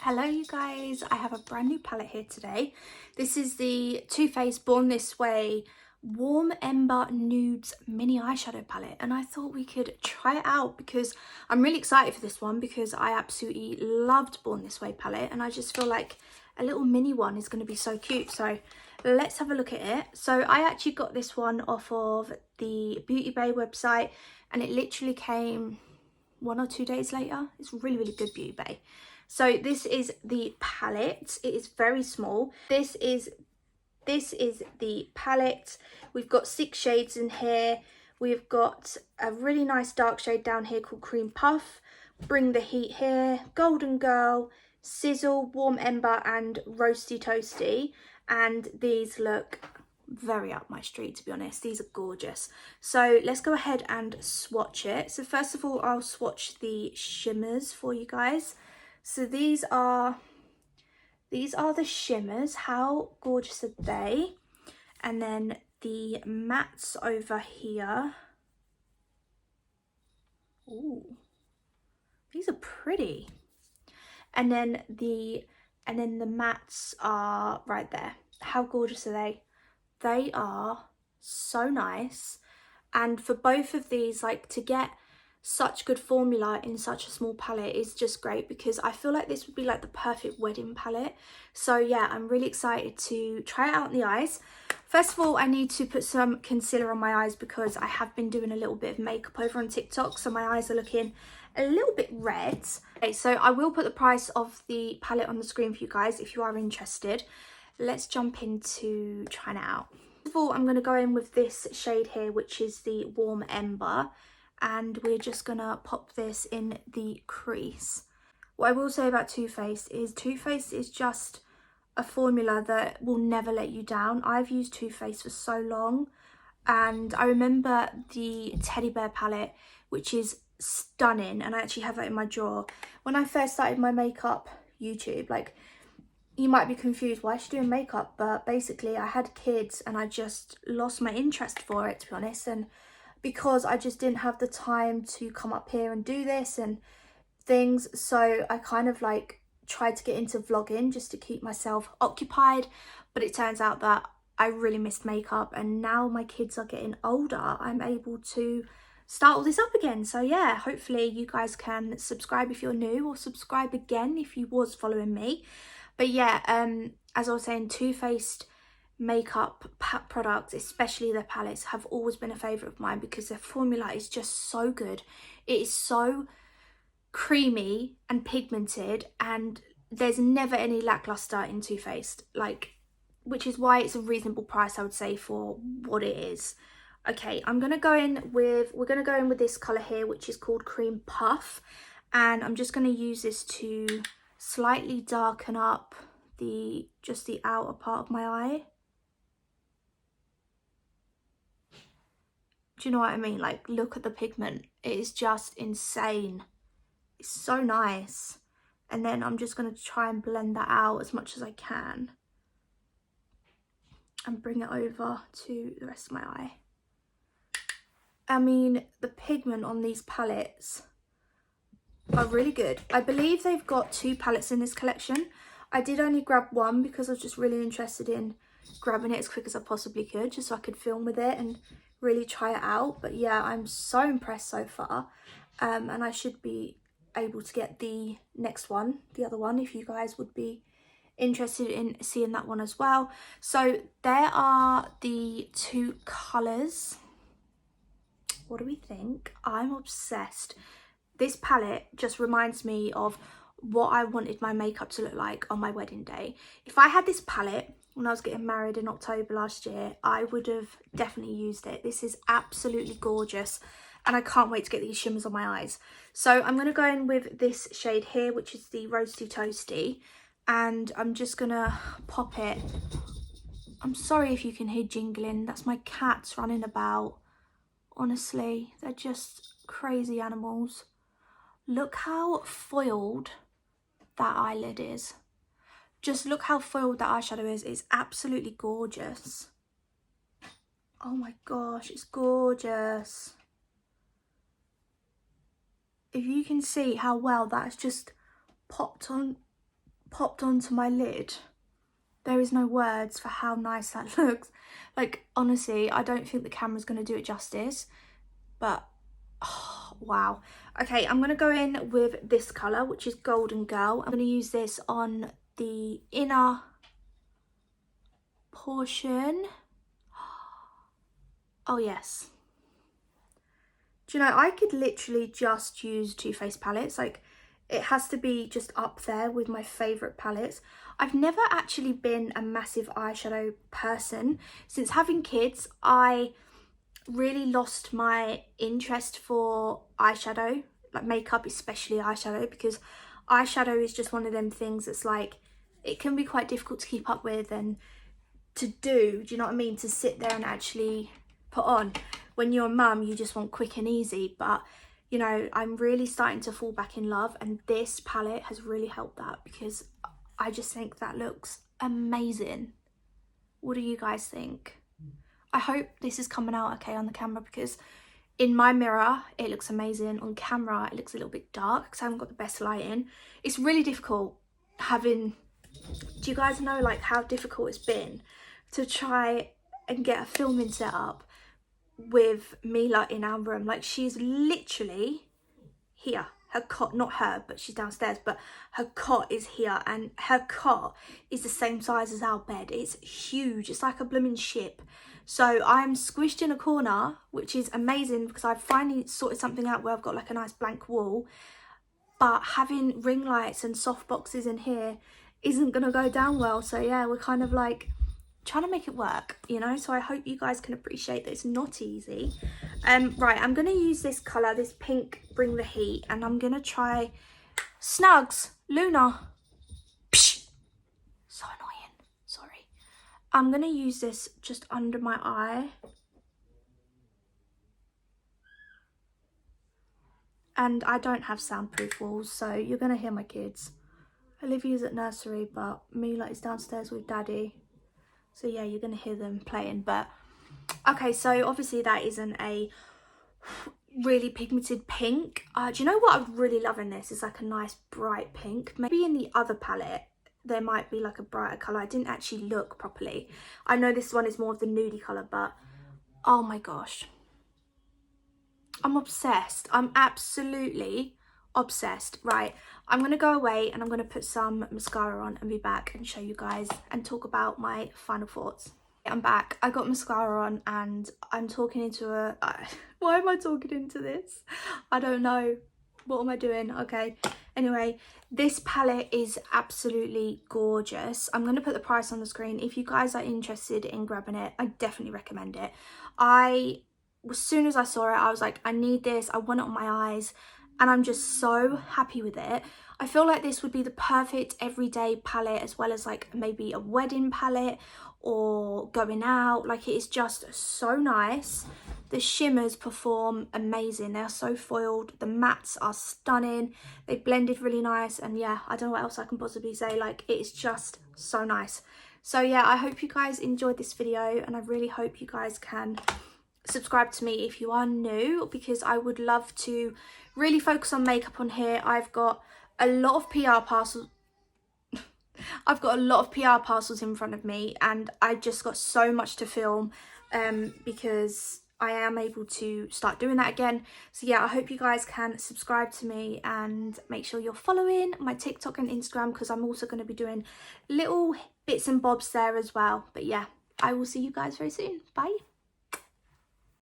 Hello you guys, I have a brand new palette here today. This is the Too Faced Born This Way Warm Ember Nudes mini eyeshadow palette, and I thought we could try it out because I'm really excited for this one because I absolutely loved Born This Way palette and I just feel like a little mini one is going to be so cute. So let's have a look at it. So I actually got this one off of the Beauty Bay website and it literally came 1 or 2 days later. It's really good, Beauty Bay. So this is the palette. It is very small. This is the palette. We've got 6 shades in here. We've got a really nice dark shade down here called Cream Puff, Bring the Heat here, Golden Girl, Sizzle, Warm Ember and Roasty Toasty. And these look very up my street, to be honest. These are gorgeous. So let's go ahead and swatch it. So first of all, I'll swatch the shimmers for you guys. So these are the shimmers. How gorgeous are they? And then the mattes over here. Ooh, these are pretty. And then the mattes are right there. How gorgeous are they? They are so nice. And for both of these, like, to get such good formula in such a small palette is just great, because I feel like this would be like the perfect wedding palette. So yeah, I'm really excited to try it out in the eyes. First of all, I need to put some concealer on my eyes because I have been doing a little bit of makeup over on TikTok, so my eyes are looking a little bit red. Okay, so I will put the price of the palette on the screen for you guys if you are interested. Let's jump into trying it out. First of all, I'm going to go in with this shade here, which is the Warm Ember, and we're just gonna pop this in the crease. What I will say about Too Faced is just a formula that will never let you down. I've used Too Faced for so long, and I remember the Teddy Bear palette, which is stunning, and I actually have that in my drawer. When I first started my makeup YouTube, like, you might be confused, why is she doing makeup? But basically I had kids and I just lost my interest for it, to be honest, and because I just didn't have the time to come up here and do this and things, so I kind of like tried to get into vlogging just to keep myself occupied. But it turns out that I really missed makeup, and now my kids are getting older, I'm able to start all this up again. So yeah, hopefully you guys can subscribe if you're new, or subscribe again if you was following me. But yeah, as I was saying, Too Faced makeup products, especially their palettes, have always been a favourite of mine because their formula is just so good. It is so creamy and pigmented, and there's never any lackluster in Too Faced, like, which is why it's a reasonable price, I would say, for what it is. Okay, we're gonna go in with this colour here, which is called Cream Puff, and I'm just gonna use this to slightly darken up just the outer part of my eye. Do you know what I mean? Like, look at the pigment. It is just insane. It's so nice. And then I'm just going to try and blend that out as much as I can and bring it over to the rest of my eye. I mean, the pigment on these palettes are really good. I believe they've got 2 palettes in this collection. I did only grab one because I was just really interested in grabbing it as quick as I possibly could, just so I could film with it and really try it out. But yeah, I'm so impressed so far, and I should be able to get the next one, the other one, if you guys would be interested in seeing that one as well. So there are the 2 colours. What do we think? I'm obsessed. This palette just reminds me of what I wanted my makeup to look like on my wedding day. If I had this palette when I was getting married in October last year, I would have definitely used it. This is absolutely gorgeous, and I can't wait to get these shimmers on my eyes. So I'm going to go in with this shade here, which is the Roasty Toasty, and I'm just going to pop it. I'm sorry if you can hear jingling, that's my cats running about. Honestly, they're just crazy animals. Look how foiled that eyelid is. Just look how foiled that eyeshadow is. It's absolutely gorgeous. Oh my gosh, it's gorgeous. If you can see how well that has just popped on popped onto my lid. There is no words for how nice that looks. Like, honestly, I don't think the camera's going to do it justice, but oh, wow. Okay, I'm going to go in with this colour, which is Golden Girl. I'm going to use this on the inner portion. Oh, yes. Do you know, I could literally just use Too Faced palettes. Like, it has to be just up there with my favourite palettes. I've never actually been a massive eyeshadow person. Since having kids, I really lost my interest for eyeshadow, like makeup, especially eyeshadow, because eyeshadow is just one of them things that's like, it can be quite difficult to keep up with and to do you know what I mean, to sit there and actually put on. When you're a mum, you just want quick and easy, but you know, I'm really starting to fall back in love, and this palette has really helped that, because I just think that looks amazing. What do you guys think? I hope this is coming out okay on the camera, because in my mirror it looks amazing. On camera it looks a little bit dark because I haven't got the best lighting. It's really difficult having, do you guys know like how difficult it's been to try and get a filming set up with Mila in our room? Like, she's literally here. Her cot, not her, but she's downstairs, but her cot is here, and her cot is the same size as our bed. It's huge. It's like a blooming ship. So I'm squished in a corner, which is amazing because I've finally sorted something out where I've got like a nice blank wall, but having ring lights and soft boxes in here isn't gonna go down well. So yeah, we're kind of like trying to make it work, you know. So I hope you guys can appreciate that it's not easy. Right, I'm gonna use this color, this pink Bring the Heat, and I'm gonna try Snugs Luna. Psh! So annoying, sorry. I'm gonna use this just under my eye, and I don't have soundproof walls, so you're gonna hear my kids. Olivia's at nursery, but Mila is downstairs with Daddy. So yeah, you're gonna hear them playing. But okay, so obviously that isn't a really pigmented pink. Do you know what I would really love in this? Is like a nice bright pink. Maybe in the other palette there might be like a brighter colour. I didn't actually look properly. I know this one is more of the nudie colour, but oh my gosh, I'm obsessed. I'm absolutely obsessed. Right, I'm gonna go away and I'm gonna put some mascara on and be back and show you guys and talk about my final thoughts. I'm back. I got mascara on and I'm talking into a why am I talking into this? I don't know. What am I doing? Okay, anyway, this palette is absolutely gorgeous. I'm going to put the price on the screen. If you guys are interested in grabbing it, I definitely recommend it. As soon as I saw it, I was like, I need this. I want it on my eyes, and I'm just so happy with it. I feel like this would be the perfect everyday palette, as well as like maybe a wedding palette or going out. Like, it is just so nice. The shimmers perform amazing. They are so foiled. The mattes are stunning. They blended really nice, and yeah, I don't know what else I can possibly say. Like, it is just so nice. So yeah, I hope you guys enjoyed this video, and I really hope you guys can subscribe to me if you are new, because I would love to really focus on makeup on here. I've got a lot of PR parcels in front of me, and I just got so much to film because I am able to start doing that again. So yeah, I hope you guys can subscribe to me and make sure you're following my TikTok and Instagram, because I'm also going to be doing little bits and bobs there as well. But yeah, I will see you guys very soon. Bye.